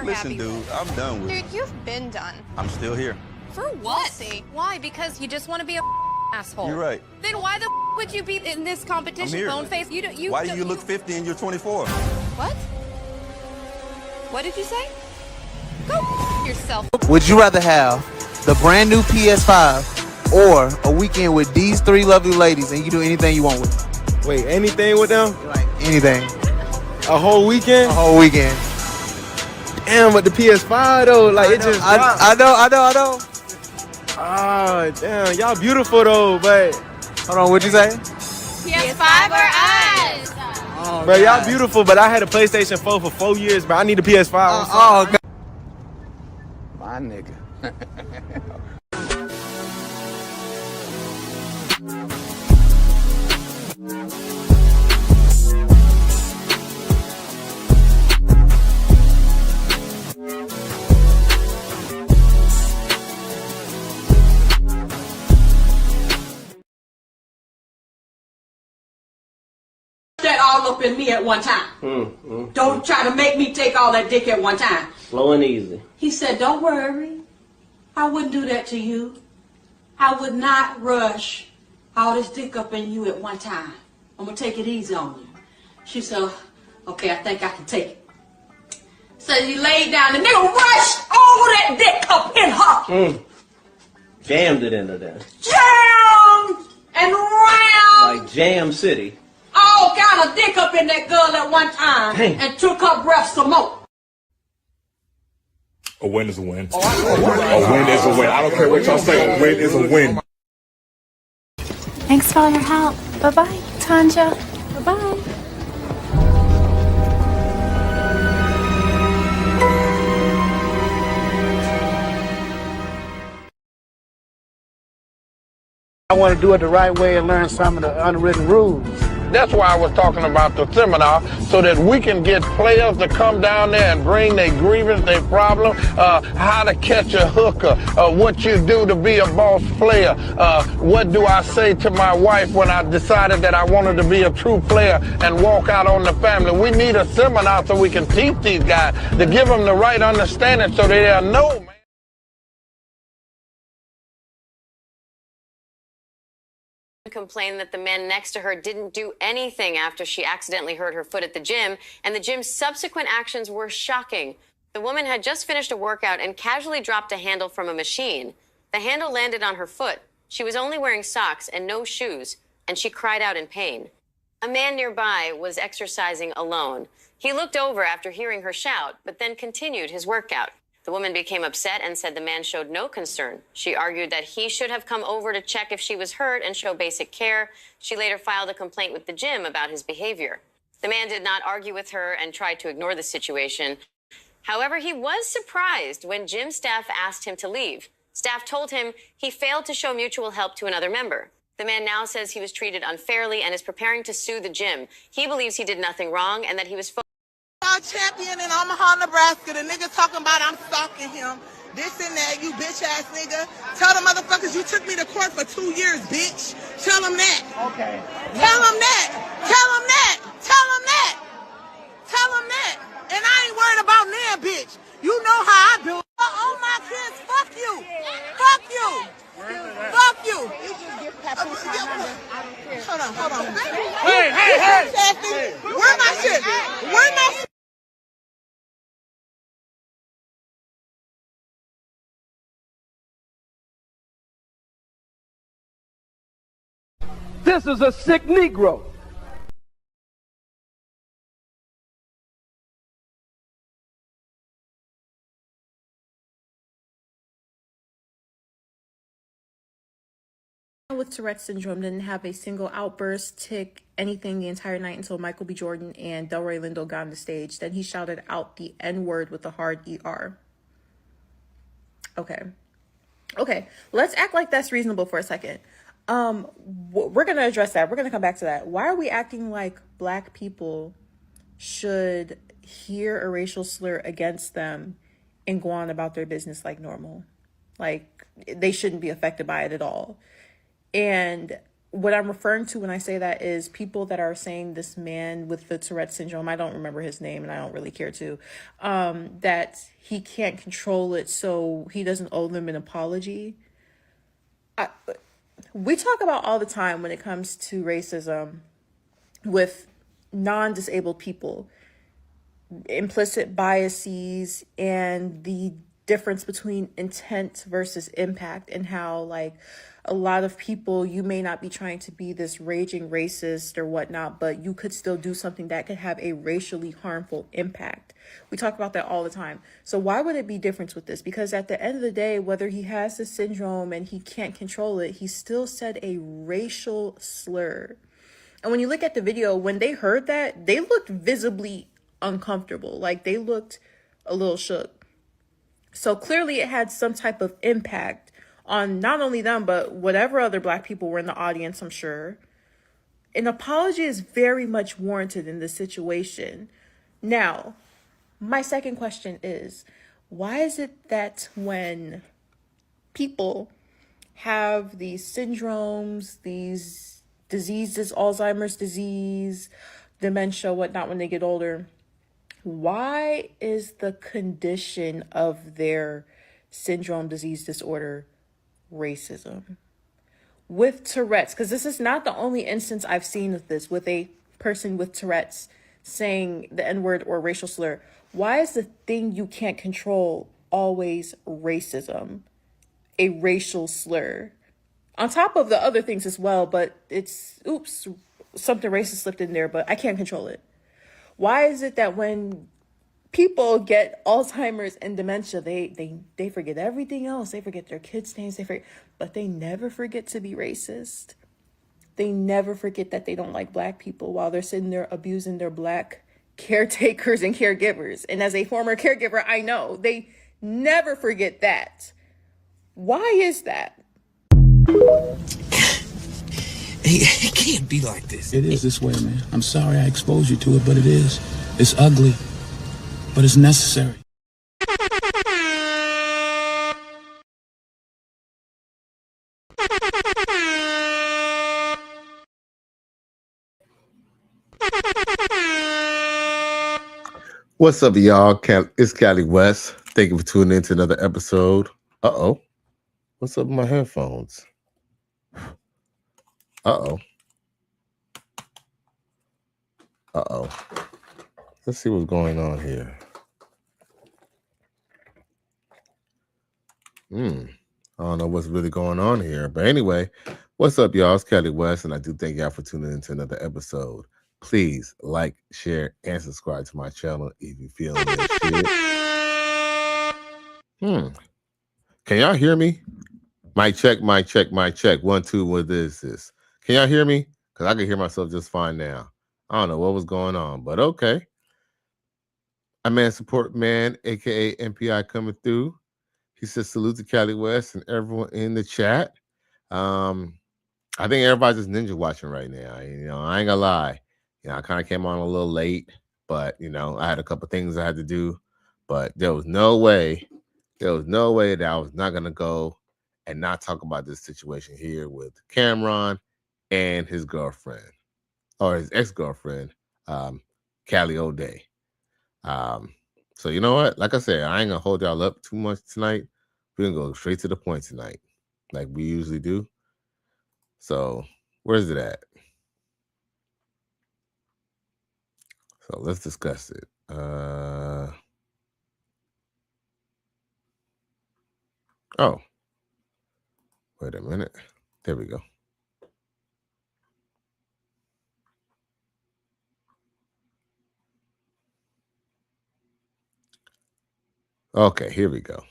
Listen, happy dude, with. I'm done with it. Dude, you've been done. I'm still here. For what? See. Why? Because you just want to be a asshole. You're right. Then why the would you be in this competition, here. bone face? Why do you look 50 and you're 24? What? What did you say? Go yourself. Would you rather have the brand new PS5 or a weekend with these three lovely ladies and you do anything you want with them? Wait, anything with them? Like anything. A whole weekend? A whole weekend. Damn, but the PS5 though, like it just dropped. I know. Oh, damn, y'all beautiful though, but Hold on, what'd you say? PS5 or us? Oh, bro, y'all beautiful, but I had a PlayStation 4 for 4 years, but I need a PS5. Oh, God. My nigga. That all up in me at one time. Don't try to make me take all that dick at one time. Slow and easy. He said, don't worry. I wouldn't do that to you. I would not rush all this dick up in you at one time. I'm going to take it easy on you. She said, okay, I think I can take it. So he laid down. The nigga rushed all that dick up in her. Jammed it into there. Jammed and round. Like Jam City. All kind of dick up in that girl at one time. Damn. And took her breath some more. A win is a win. A win is a win. I don't care what y'all say. A win is a win. Thanks for all your help. Bye-bye, Tanja. Bye-bye. I want to do it the right way and learn some of the unwritten rules. That's why I was talking about the seminar, so that we can get players to come down there and bring their grievance, their problem, how to catch a hooker, what you do to be a boss player, what do I say to my wife when I decided that I wanted to be a true player and walk out on the family. We need a seminar so we can teach these guys, to give them the right understanding so that they'll know, man. Complained that the man next to her didn't do anything after she accidentally hurt her foot at the gym, and the gym's subsequent actions were shocking. The woman had just finished a workout and casually dropped a handle from a machine. The handle landed on her foot. She was only wearing socks and no shoes, and she cried out in pain. A man nearby was exercising alone. He looked over after hearing her shout, but then continued his workout. The woman became upset and said the man showed no concern. She argued that he should have come over to check if she was hurt and show basic care. She later filed a complaint with the gym about his behavior. The man did not argue with her and tried to ignore the situation. However, he was surprised when gym staff asked him to leave. Staff told him he failed to show mutual help to another member. The man now says he was treated unfairly and is preparing to sue the gym. He believes he did nothing wrong and that he was champion in Omaha, Nebraska. The nigga talking about I'm stalking him. This and that, you bitch ass nigga. Tell the motherfuckers you took me to court for 2 years, bitch. Tell them that. Okay. Tell them that. Tell them that. Tell them that. Tell them that. And I ain't worried about now, bitch. You know how I do it. All my kids, fuck you. Fuck you. Fuck you. Hold on. Hey. Where my shit? Where my shit? This is a sick Negro. With Tourette's syndrome didn't have a single outburst, tick, anything the entire night until Michael B. Jordan and Delroy Lindo got on the stage. Then he shouted out the N-word with a hard ER. Okay, let's act like that's reasonable for a second. We're going to address that. We're going to come back to that. Why are we acting like black people should hear a racial slur against them and go on about their business like normal? Like, they shouldn't be affected by it at all. And what I'm referring to when I say that is people that are saying this man with the Tourette syndrome, I don't remember his name and I don't really care to, that he can't control it, so he doesn't owe them an apology. We talk about all the time when it comes to racism with non-disabled people, implicit biases and the difference between intent versus impact, and how like a lot of people, you may not be trying to be this raging racist or whatnot, but you could still do something that could have a racially harmful impact. We talk about that all the time. So why would it be different with this? Because at the end of the day, whether he has the syndrome and he can't control it, he still said a racial slur. And when you look at the video, when they heard that, they looked visibly uncomfortable. Like they looked a little shook. So clearly it had some type of impact on not only them, but whatever other Black people were in the audience, I'm sure. An apology is very much warranted in this situation. Now, my second question is, why is it that when people have these syndromes, these diseases, Alzheimer's disease, dementia, whatnot, when they get older, why is the condition of their syndrome, disease, disorder racism? With Tourette's, because this is not the only instance I've seen of this, with a person with Tourette's saying the N-word or racial slur. Why is the thing you can't control always racism, a racial slur? On top of the other things as well, but it's, oops, something racist slipped in there, but I can't control it. Why is it that when people get Alzheimer's and dementia, they forget everything else? They forget their kids' names, but they never forget to be racist. They never forget that they don't like Black people while they're sitting there abusing their Black caretakers and caregivers. And as a former caregiver, I know they never forget that. Why is that? It can't be like this. It is this way, man. I'm sorry I exposed you to it, but it is. It's ugly, but it's necessary. What's up, y'all? It's Cali West. Thank you for tuning in to another episode. Uh-oh. What's up with my headphones? Uh-oh. Uh-oh. Let's see what's going on here. I don't know what's really going on here. But anyway, what's up, y'all? It's Cali West, and I do thank y'all for tuning in to another episode. Please like, share, and subscribe to my channel if you feel this shit. Can y'all hear me? Mic check, mic check, mic check. 1, 2, what is this? Can y'all hear me? Because I can hear myself just fine now. I don't know what was going on, but okay. I'm Man Support Man, a.k.a. MPI, coming through. He says salute to Cali West and everyone in the chat. I think everybody's just ninja watching right now. You know, I ain't gonna lie. You know, I kind of came on a little late, but, you know, I had a couple things I had to do. But there was no way that I was not going to go and not talk about this situation here with Camron and his girlfriend, or his ex-girlfriend, Cali O'Dae. So you know what? Like I said, I ain't going to hold y'all up too much tonight. We're going to go straight to the point tonight, like we usually do. So where's it at? So let's discuss it. Oh, wait a minute. There we go. Okay, here we go.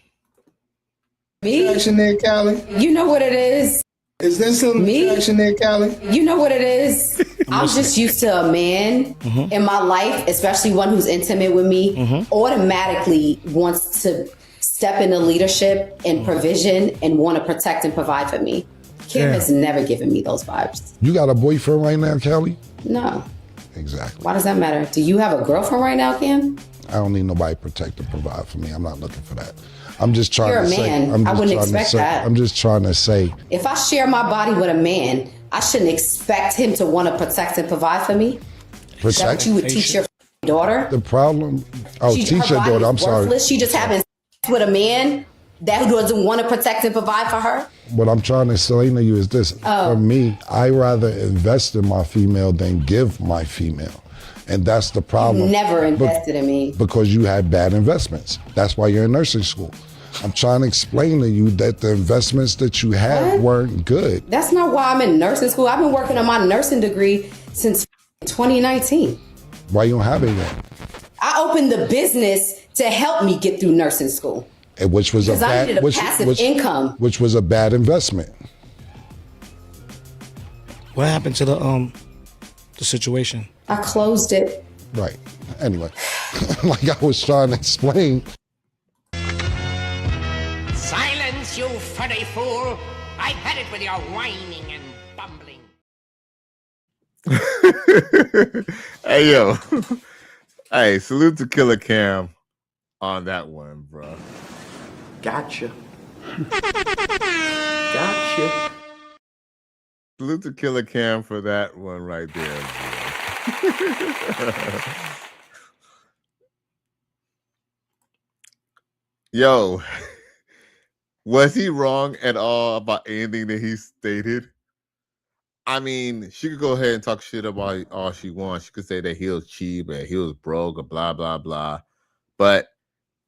Me? Attraction there, Cali? You know what it is. Is there some attraction there, Cali? You know what it is. I'm just used to a man in my life, especially one who's intimate with me, automatically wants to step into leadership and provision and want to protect and provide for me. Kim has never given me those vibes. You got a boyfriend right now, Cali? No. Exactly. Why does that matter? Do you have a girlfriend right now, Kim? I don't need nobody to protect or provide for me. I'm not looking for that. I'm just trying You're to a say. man. I wouldn't expect that. I'm just trying to say. If I share my body with a man, I shouldn't expect him to want to protect and provide for me. Is that what you would teach your daughter? The problem, teach your daughter, I'm sorry. She just having sex with a man that doesn't want to protect and provide for her? What I'm trying to explain to you is this. For me, I rather invest in my female than give my female. And that's the problem. You never invested in me. Because you had bad investments. That's why you're in nursing school. I'm trying to explain to you that the investments that you had weren't good. That's not why I'm in nursing school. I've been working on my nursing degree since 2019. Why you don't have it yet? I opened the business to help me get through nursing school. And which was a Because I bad, needed a passive income. Which was a bad investment. What happened to the situation? I closed it. Right. Anyway, like I was trying to explain. Silence, you furry fool! I've had it with your whining and bumbling. Hey, yo. Hey, salute to Killer Cam on that one, bro. Gotcha. Gotcha. Salute to Killer Cam for that one right there, bro. Yo, was he wrong at all about anything that he stated? I mean, she could go ahead and talk shit about all she wants. She could say that he was cheap and he was broke or blah, blah, blah. But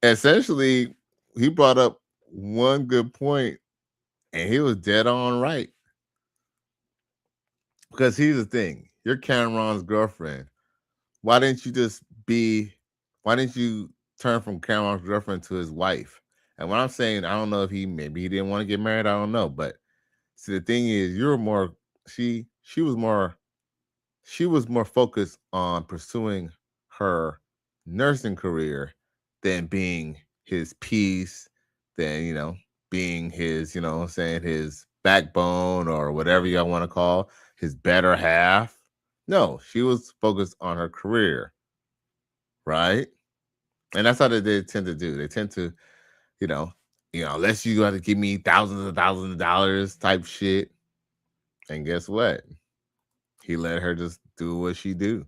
essentially, he brought up one good point and he was dead on right. Because here's the thing. You're Camron's girlfriend. Why didn't you turn from Camron's girlfriend to his wife? And what I'm saying, I don't know if maybe he didn't want to get married. I don't know. But see, the thing is, she was more focused on pursuing her nursing career than being his piece, than, being his, his backbone or whatever y'all want to call his better half. No, she was focused on her career. Right? And that's how they tend to do. They tend to, unless you got to give me thousands of dollars type shit. And guess what? He let her just do what she do.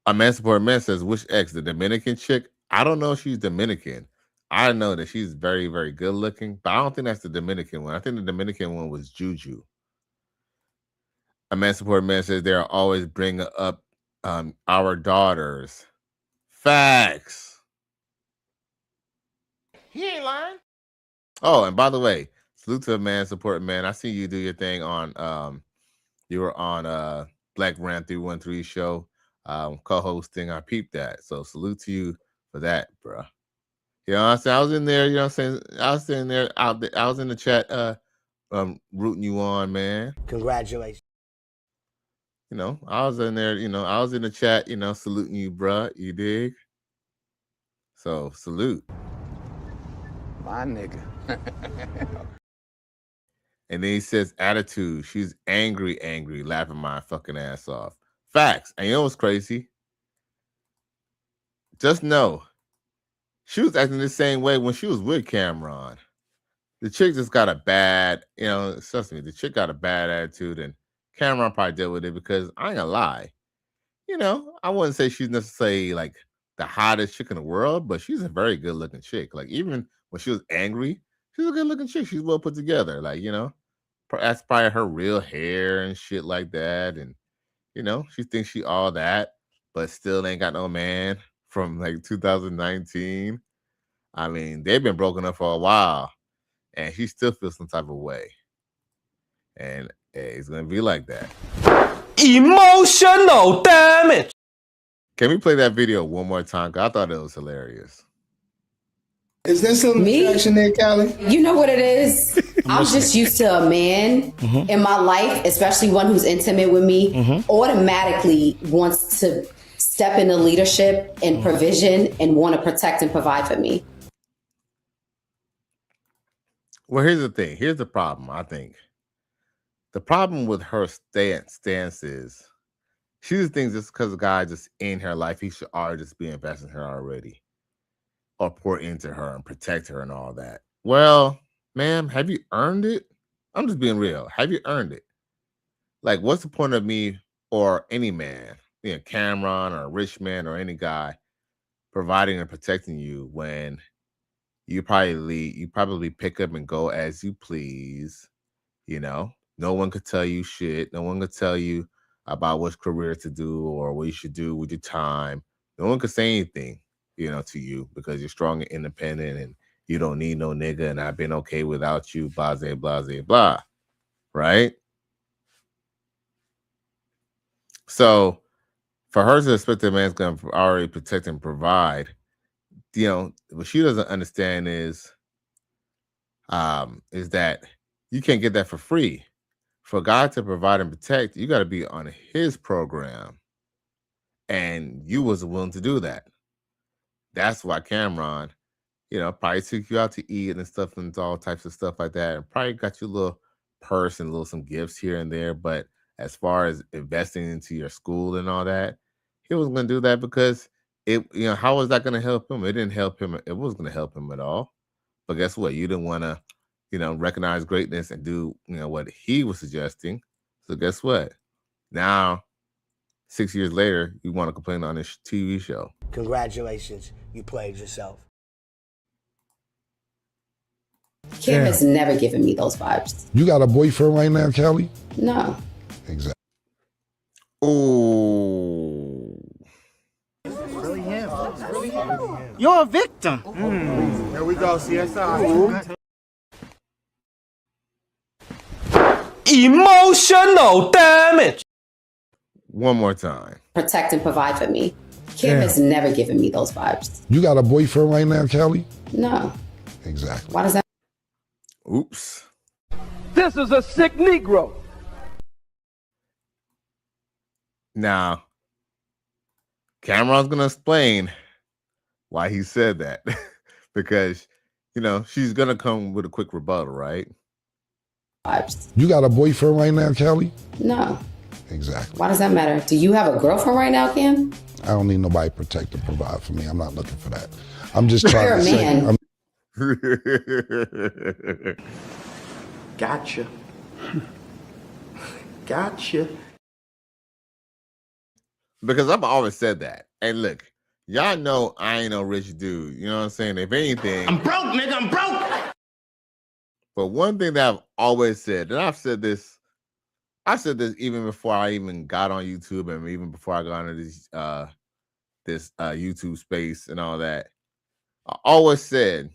A man support man says, which ex? The Dominican chick? I don't know if she's Dominican. I know that she's very, very good looking, but I don't think that's the Dominican one. I think the Dominican one was Juju. A man support man says they're always bringing up our daughters. Facts. He ain't lying. Oh, and by the way, salute to a man support man. I see you do your thing on you were on Black Ram 313 show co-hosting. I peeped that. So salute to you for that, bro. You know what I'm saying? I was in there, you know what I'm saying? I was sitting there I was in the chat rooting you on, man. Congratulations. I was in there, I was in the chat, saluting you, bro. You dig? So salute. My nigga. And then he says, attitude. She's angry, laughing my fucking ass off. Facts. And you know what's crazy? Just know, she was acting the same way when she was with Camron. The chick just got a bad, trust me, the chick got a bad attitude, and Camron probably dealt with it because I ain't gonna lie. I wouldn't say she's necessarily like the hottest chick in the world, but she's a very good looking chick. Like even when she was angry, she's a good looking chick. She's well put together. Like, that's probably her real hair and shit like that. And, she thinks she all that, but still ain't got no man from like 2019. I mean, they've been broken up for a while and she still feels some type of way. And it's going to be like that. Emotional damage. Can we play that video one more time? 'Cause I thought it was hilarious. Is there some attraction there, Cali? You know what it is? I'm just used to a man in my life, especially one who's intimate with me, automatically wants to step into leadership and provision and want to protect and provide for me. Well, here's the thing. Here's the problem, I think. The problem with her stance is she just thinks just because a guy just in her life, he should already just be investing in her already. Or pour into her and protect her and all that. Well, ma'am, have you earned it? I'm just being real. Have you earned it? Like, what's the point of me or any man, Camron or a rich man or any guy providing and protecting you when you probably pick up and go as you please? No one could tell you shit. No one could tell you about what career to do or what you should do with your time. No one could say anything, to you because you're strong and independent and you don't need no nigga and I've been okay without you, blah, blah, blah, blah, right? So for her to expect that man's going to already protect and provide, what she doesn't understand is that you can't get that for free. For God to provide and protect, you got to be on his program. And you wasn't willing to do that. That's why Camron, probably took you out to eat and stuff and all types of stuff like that. And probably got you a little purse and some gifts here and there. But as far as investing into your school and all that, he wasn't going to do that because how was that going to help him? It didn't help him. It wasn't going to help him at all. But guess what? You didn't want to, recognize greatness and do, what he was suggesting. So guess what? Now, 6 years later, you want to complain on this TV show. Congratulations, you played yourself. Kim has never given me those vibes. You got a boyfriend right now, Kelly? No. Exactly. Oh. Really him. You're a victim. There we go, CSI. Emotional damage. One more time. Protect and provide for me. Kim has never given me those vibes. You got a boyfriend right now, Kelly? No. Exactly. Why does that? Oops. This is a sick Negro. Now, Cameron's going to explain why he said that. Because, she's going to come with a quick rebuttal, right? Vibes. You got a boyfriend right now, Kelly? No. Exactly. Why does that matter? Do you have a girlfriend right now, Kim? I don't need nobody to protect or provide for me. I'm not looking for that. I'm just trying You're to a say. man. Gotcha. Gotcha. Because I've always said that. And look, y'all know I ain't no rich dude. You know what I'm saying? If anything, I'm broke, nigga, I'm broke. But one thing that I've always said, and I said this even before I even got on YouTube and even before I got into this YouTube space and all that. I always said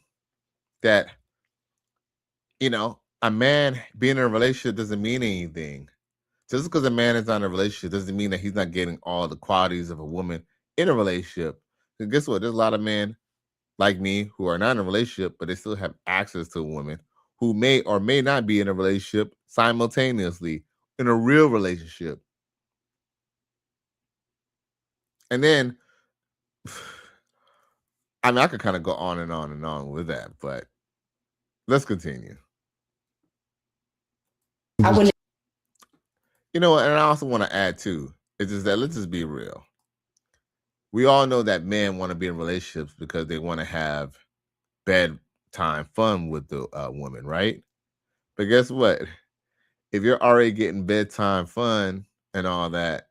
that, a man being in a relationship doesn't mean anything. Just because a man is not in a relationship doesn't mean that he's not getting all the qualities of a woman in a relationship. Because guess what? There's a lot of men like me who are not in a relationship, but they still have access to a woman who may or may not be in a relationship simultaneously in a real relationship. And then, I could kind of go on and on and on with that, but let's continue. I wouldn't. And I also want to add too, is just that let's just be real. We all know that men want to be in relationships because they want to have bedtime fun with the woman, right? But guess what? If you're already getting bedtime fun and all that,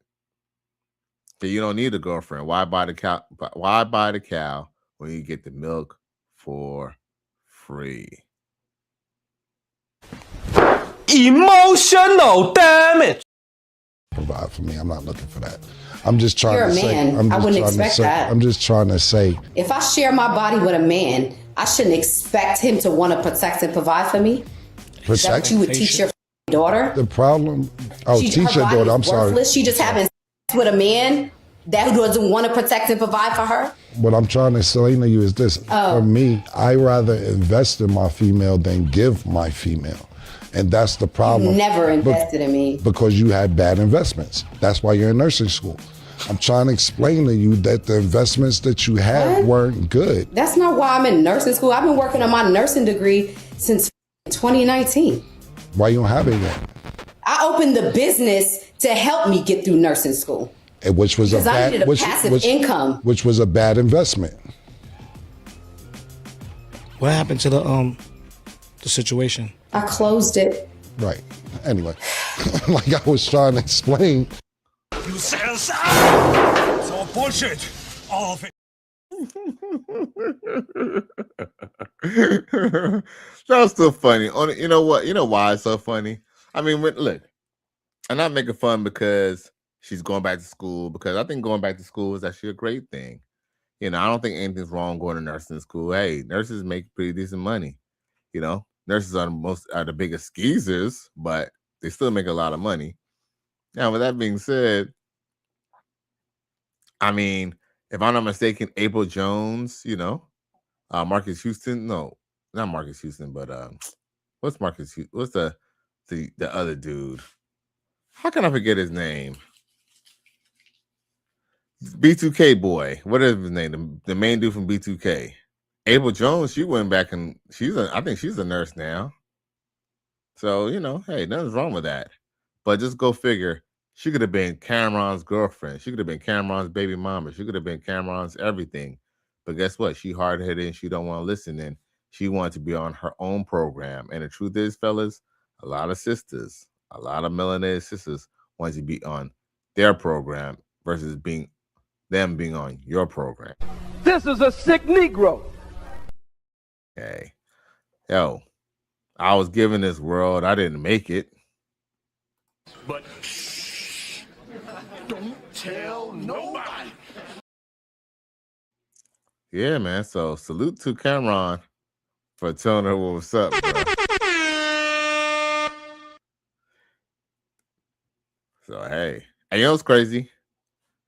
then you don't need a girlfriend. Why buy the cow? Why buy the cow when you get the milk for free? Emotional damage. Provide for me. I'm not looking for that. I'm just trying You're to a say. man. I wouldn't expect that. I'm just trying to say. If I share my body with a man, I shouldn't expect him to want to protect and provide for me. Is that what you would teach your daughter? The problem. Oh, teach your body daughter. I'm is sorry. worthless. She just having sex with a man that doesn't want to protect and provide for her. What I'm trying to explain to you is this. For me, I rather invest in my female than give my female. And that's the problem. You never invested in me. Because you had bad investments. That's why you're in nursing school. I'm trying to explain to you that the investments that you had weren't good. That's not why I'm in nursing school. I've been working on my nursing degree since 2019. Why you don't have it yet? I opened the business to help me get through nursing school. Which was because I needed a passive income. Which was a bad investment. What happened to the situation? I closed it Right. Anyway, like I was trying to explain. You said it's all bullshit. All of it. That's still funny. You know what? You know why it's so funny? I mean, look, I'm not making fun because she's going back to school, because I think going back to school is actually a great thing. You know, I don't think anything's wrong going to nursing school. Hey, nurses make pretty decent money. You know, nurses are the biggest skeezers, but they still make a lot of money. Now, with that being said, I mean, if I'm not mistaken, April Jones, you know, Marcus Houston, no, not Marcus Houston, but what's Marcus Houston? What's the other dude? How can I forget his name? B2K boy. What is his name? The main dude from B2K. April Jones, she went back and I think she's a nurse now. So, you know, hey, nothing's wrong with that. But just go figure. She could have been Camron's girlfriend. She could have been Camron's baby mama. She could have been Camron's everything. But guess what? She hard-headed and she don't want to listen. And she wanted to be on her own program. And the truth is, fellas, a lot of sisters, a lot of melanated sisters want to be on their program versus them being on your program. This is a sick Negro. Okay. Yo, I was given this world. I didn't make it. But shh, don't tell nobody. Yeah, man. So salute to Camron for telling her what's up, bro. So hey, and you know what's crazy?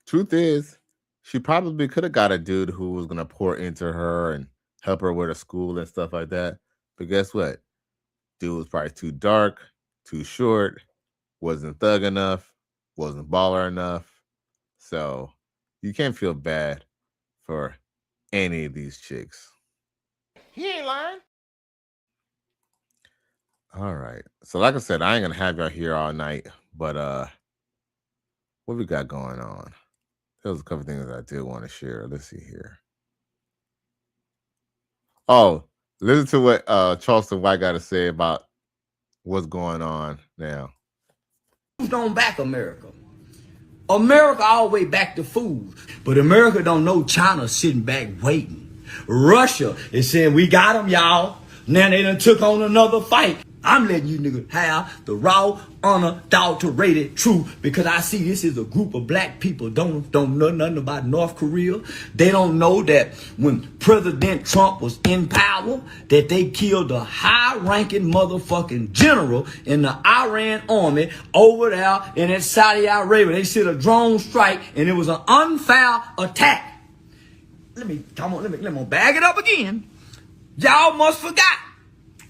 Truth is, she probably could have got a dude who was gonna pour into her and help her with her school and stuff like that. But guess what? Dude was probably too dark, too short, wasn't thug enough, wasn't baller enough. So you can't feel bad for any of these chicks. He ain't lying. All right. So like I said, I ain't gonna have y'all here all night, but what we got going on? There was a couple things I did want to share. Let's see here. Oh, listen to what Charleston White got to say about what's going on now. Don't back America. America all the way back to food. But America don't know China sitting back waiting. Russia is saying, we got them, y'all. Now they done took on another fight. I'm letting you niggas have the raw, unadulterated truth, because I see this is a group of black people don't know nothing about North Korea. They don't know that when President Trump was in power, that they killed a high-ranking motherfucking general in the Iran army over there in Saudi Arabia. They sent a drone strike, and it was an unfair attack. Let me bag it up again. Y'all must forgot.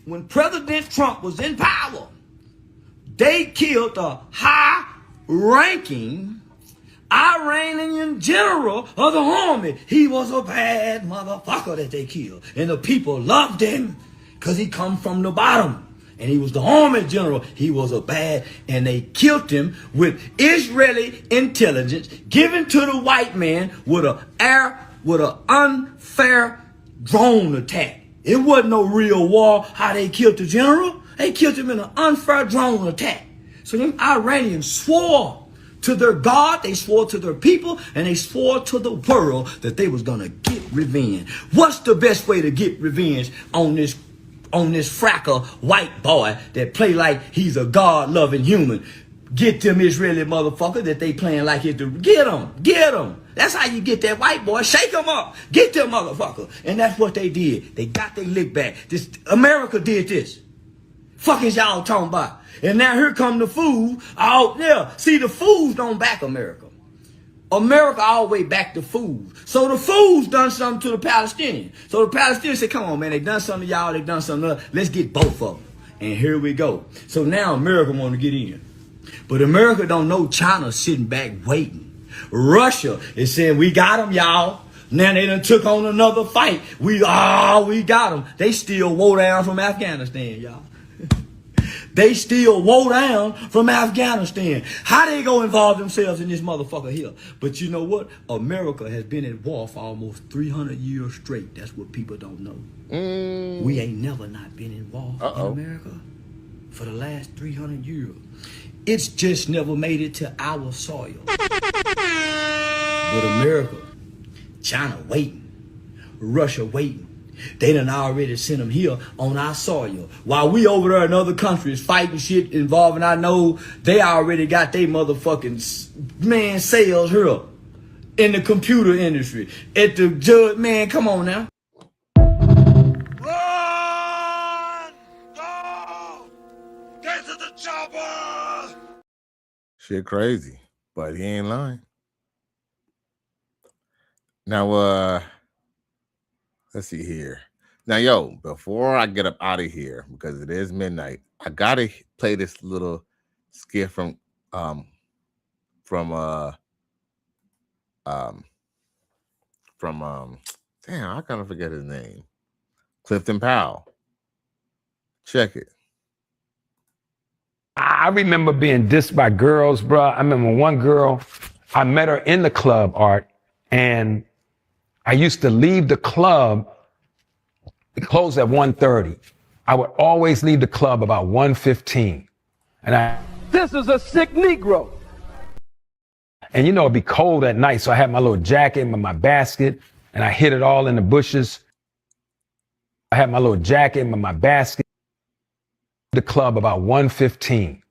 When President Trump was in power, they killed a high-ranking Iranian general of the army. He was a bad motherfucker that they killed. And the people loved him because he come from the bottom. And he was the army general. He was a bad, and they killed him with Israeli intelligence given to the white man with an unfair drone attack. It wasn't no real war how they killed the general. They killed him in an unfair drone attack. So them Iranians swore to their God, they swore to their people, and they swore to the world that they was gonna get revenge. What's the best way to get revenge on this fracker white boy that play like he's a God-loving human? Get them Israeli motherfucker that they playing like it to get them. That's how you get that white boy. Shake them up. Get them motherfucker. And that's what they did. They got their lick back. America did this. Fuck is y'all talking about? And now here come the fools out there. See, the fools don't back America. America all the way back to fools. So the fools done something to the Palestinians. So the Palestinians said, come on, man, they done something to y'all, they done something to us. Let's get both of them. And here we go. So now America want to get in. But America don't know China sitting back waiting. Russia is saying, we got them, y'all. Now they done took on another fight. We got them. They still woe down from Afghanistan, y'all. They still woe down from Afghanistan. How they go involve themselves in this motherfucker here? But you know what? America has been at war for almost 300 years straight. That's what people don't know. We ain't never not been in war in America. for the last 300 years. It's just never made it to our soil. But America, China waiting, Russia waiting. They done already sent them here on our soil. While we over there in other countries fighting shit involving I know they already got their motherfucking sales here in the computer industry. At the judge, man, come on now. Run! Go! Get to the chopper! Shit crazy, but he ain't lying. Now, let's see here. Now, yo, before I get up out of here, because it is midnight, I gotta play this little skit from damn, I kind of forget his name. Clifton Powell. Check it. I remember being dissed by girls, bro. I remember one girl, I met her in the club, Art, and I used to leave the club, it closed at 1:30. I would always leave the club about 1:15. And This is a sick Negro. And you know, it'd be cold at night, so I had my little jacket and my basket, and I hid it all in the bushes. I had my little jacket and my basket. The club about 1:15.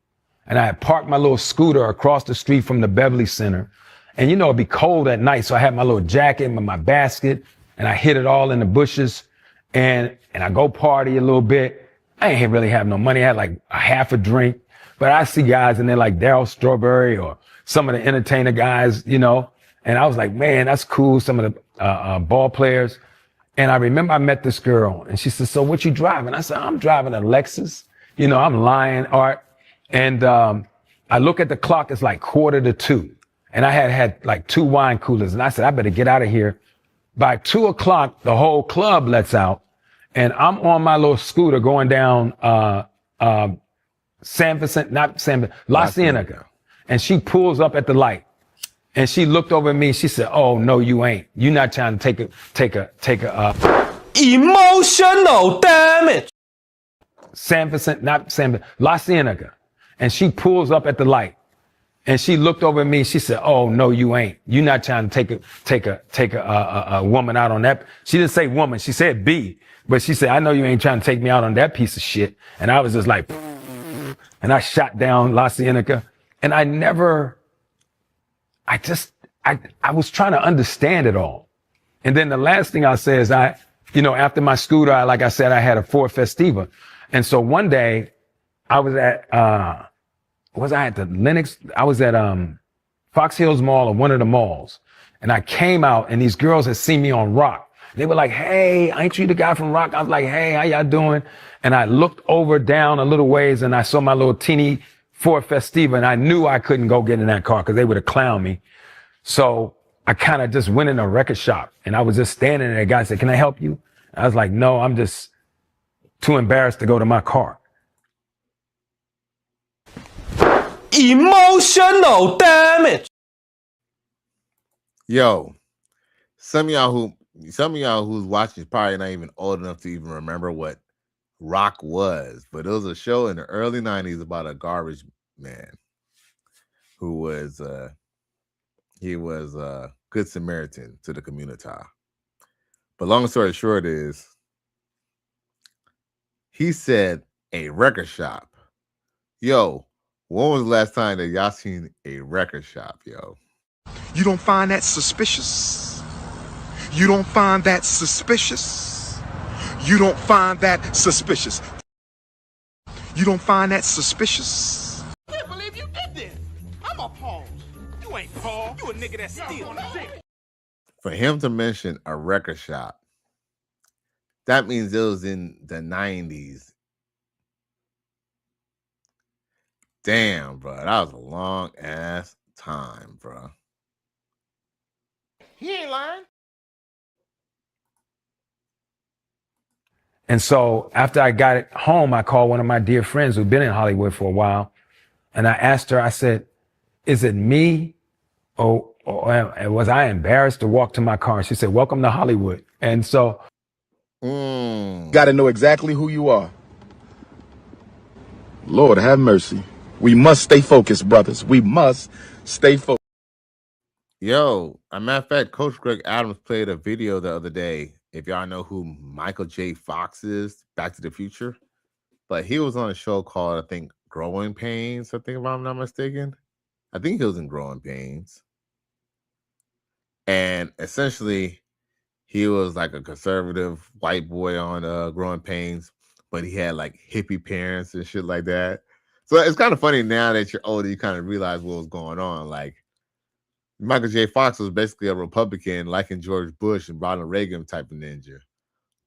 And I had parked my little scooter across the street from the Beverly Center. And you know, it'd be cold at night, so I had my little jacket and my basket, and I hid it all in the bushes. And I go party a little bit. I ain't really have no money. I had like a half a drink. But I see guys in there like Daryl Strawberry or some of the entertainer guys, you know. And I was like, man, that's cool. Some of the ball players. And I remember I met this girl, and she said, so what you driving? I said, I'm driving a Lexus. You know, I'm lying, Art. And I look at the clock, it's like 1:45. And I had like 2 wine coolers. And I said, I better get out of here. By 2 o'clock, the whole club lets out. And I'm on my little scooter going down La Cienega. And she pulls up at the light. And she looked over at me. She said, oh, no, you ain't. You're not trying to take a Emotional damage. La Cienega. And she pulls up at the light. And she looked over at me. She said, oh, no, you ain't. You're not trying to take a woman out on that. She didn't say woman. She said B. But she said, I know you ain't trying to take me out on that piece of shit. And I was just like, and I shot down La Cienega. And I was trying to understand it all. And then the last thing I'll say is after my scooter, like I said, I had a Ford Festiva. And so one day I was at, I was at Fox Hills Mall or one of the malls. And I came out and these girls had seen me on Rock. They were like, hey, ain't you the guy from Rock? I was like, hey, how y'all doing? And I looked over down a little ways and I saw my little teeny Ford Festiva, and I knew I couldn't go get in that car because they would have clowned me. So I kind of just went in a record shop and I was just standing there. The guy said, can I help you? I was like, no, I'm just too embarrassed to go to my car. Emotional damage. Yo, some of y'all who's watching is probably not even old enough to even remember what Rock was, but it was a show in the early 90s about a garbage man who was he was a good Samaritan to the community. But long story short is he said a record shop. Yo, when was the last time that y'all seen a record shop, yo? You don't find that suspicious? You don't find that suspicious? You don't find that suspicious? You don't find that suspicious? I can't believe you did this. I'm appalled. You ain't Paul. You a nigga that steals. For him to mention a record shop, that means it was in the 90s. Damn, bro. That was a long ass time, bro. He ain't lying. And so after I got it home, I called one of my dear friends who'd been in Hollywood for a while. And I asked her, I said, is it me or was I embarrassed to walk to my car? And she said, welcome to Hollywood. And so. Got to know exactly who you are. Lord have mercy. We must stay focused, brothers. We must stay focused. Yo, a matter of fact, Coach Greg Adams played a video the other day. If y'all know who Michael J. Fox is, Back to the Future. But he was on a show called, I think, Growing Pains, I think, if I'm not mistaken. I think he was in Growing Pains. And essentially, he was like a conservative white boy on Growing Pains, but he had like hippie parents and shit like that. So it's kind of funny now that you're older, you kind of realize what was going on. Like, Michael J. Fox was basically a Republican, liking George Bush and Ronald Reagan type of ninja.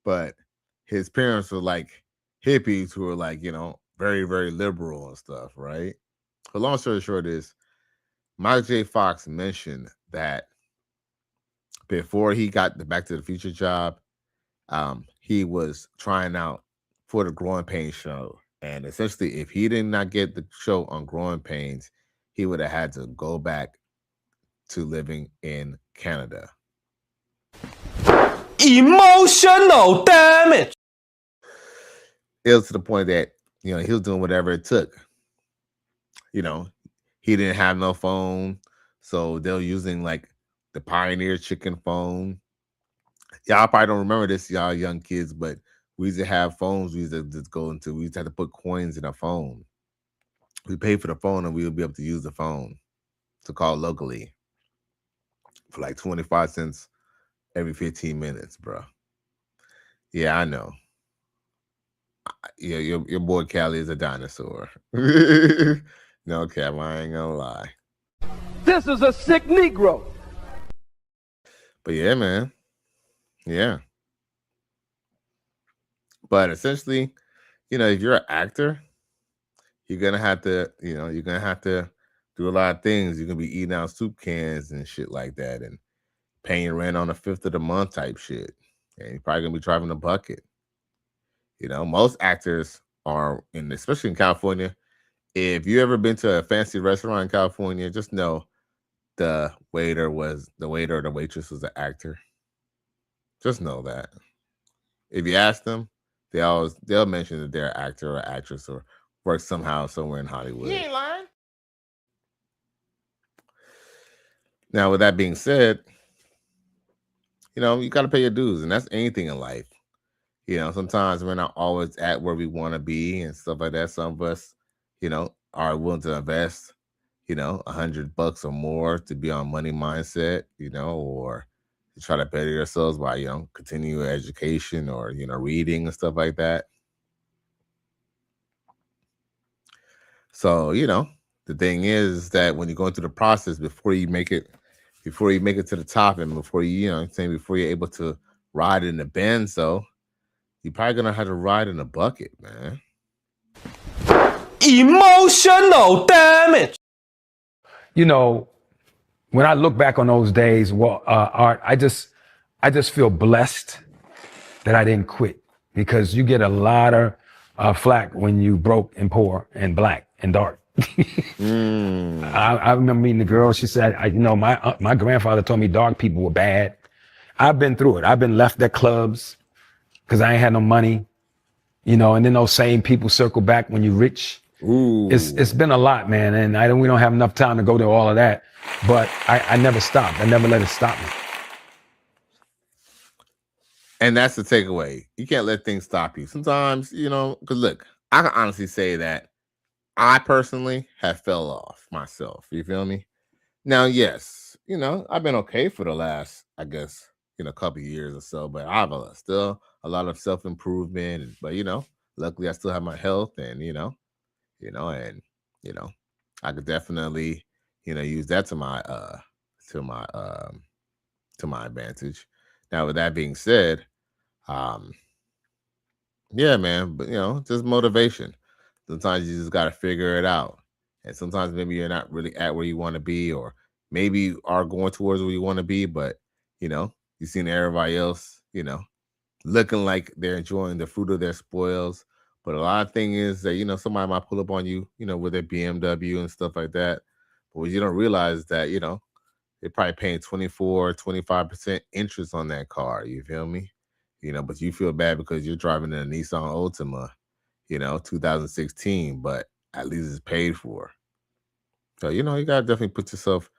But his parents were like hippies who were like, you know, very, very liberal and stuff, right? But long story short is, Michael J. Fox mentioned that before he got the Back to the Future job, he was trying out for the Growing Pains show. And essentially, if he did not get the show on Growing Pains, he would have had to go back to living in Canada. Emotional damage. It was to the point that, you know, he was doing whatever it took. You know, he didn't have no phone, so they were using like the Pioneer chicken phone. Y'all probably don't remember this, y'all young kids, but we used to have phones we used to just go into. We used to have to put coins in a phone. We paid for the phone and we would be able to use the phone to call locally for like 25 cents every 15 minutes, bro. Yeah, I know. Yeah, your boy Cali is a dinosaur. No, Cap, I ain't gonna lie. This is a sick Negro. But yeah, man. Yeah. But essentially, you know, if you're an actor, you're gonna have to, you know, you're gonna have to do a lot of things. You're gonna be eating out soup cans and shit like that, and paying rent on the 5th of the month type shit. And you're probably gonna be driving a bucket. You know, most actors are especially in California. If you ever been to a fancy restaurant in California, just know the waiter or the waitress was an actor. Just know that. If you ask them, they'll mention that they're an actor or actress or work somehow somewhere in Hollywood. You ain't lying. Now, with that being said, you know, you got to pay your dues, and that's anything in life. You know, sometimes we're not always at where we want to be and stuff like that. Some of us, you know, are willing to invest, you know, $100 or more to be on money mindset, you know, or to try to better yourselves by, you know, continue your education or, you know, reading and stuff like that. So, you know, the thing is that when you're going through the process, before you make it to the top, and before you're able to ride in the Benz, you're probably gonna have to ride in a bucket, man. Emotional damage. You know, when I look back on those days, Art, I just feel blessed that I didn't quit, because you get a lot of flack when you broke and poor and black and dark. I remember meeting the girl. She said, my grandfather told me dark people were bad. I've been through it. I've been left at clubs because I ain't had no money, you know, and then those same people circle back when you're rich. Ooh. It's been a lot, man, and we don't have enough time to go to all of that. But I never stopped. I never let it stop me. And that's the takeaway. You can't let things stop you. Sometimes, you know, because look, I can honestly say that I personally have fell off myself. You feel me? Now, yes, you know, I've been okay for the last, I guess, you know, couple of years or so, but I have still a lot of self-improvement. But, you know, luckily I still have my health, and, I could definitely, you know, use that to my advantage. Now, with that being said, yeah, man, but, you know, just motivation. Sometimes you just got to figure it out. And sometimes maybe you're not really at where you want to be, or maybe you are going towards where you want to be, but, you know, you've seen everybody else, you know, looking like they're enjoying the fruit of their spoils. But a lot of things is that, you know, somebody might pull up on you, you know, with their BMW and stuff like that. But what you don't realize is that, you know, they're probably paying 24, 25% interest on that car. You feel me? You know, but you feel bad because you're driving a Nissan Altima, you know, 2016. But at least it's paid for. So, you gotta definitely put yourself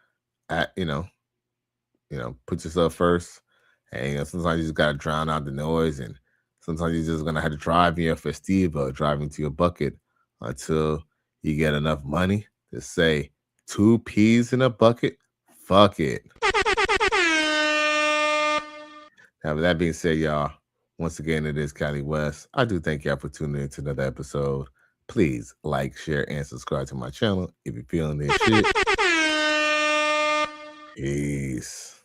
at, put yourself first. And sometimes you just gotta drown out the noise, and sometimes you're just gonna have to drive in your Festiva, driving to your bucket until you get enough money to say 2 peas in a bucket. Fuck it. Now, with that being said, y'all, once again, it is Cali West. I do thank y'all for tuning in to another episode. Please like, share, and subscribe to my channel if you're feeling this shit. Peace.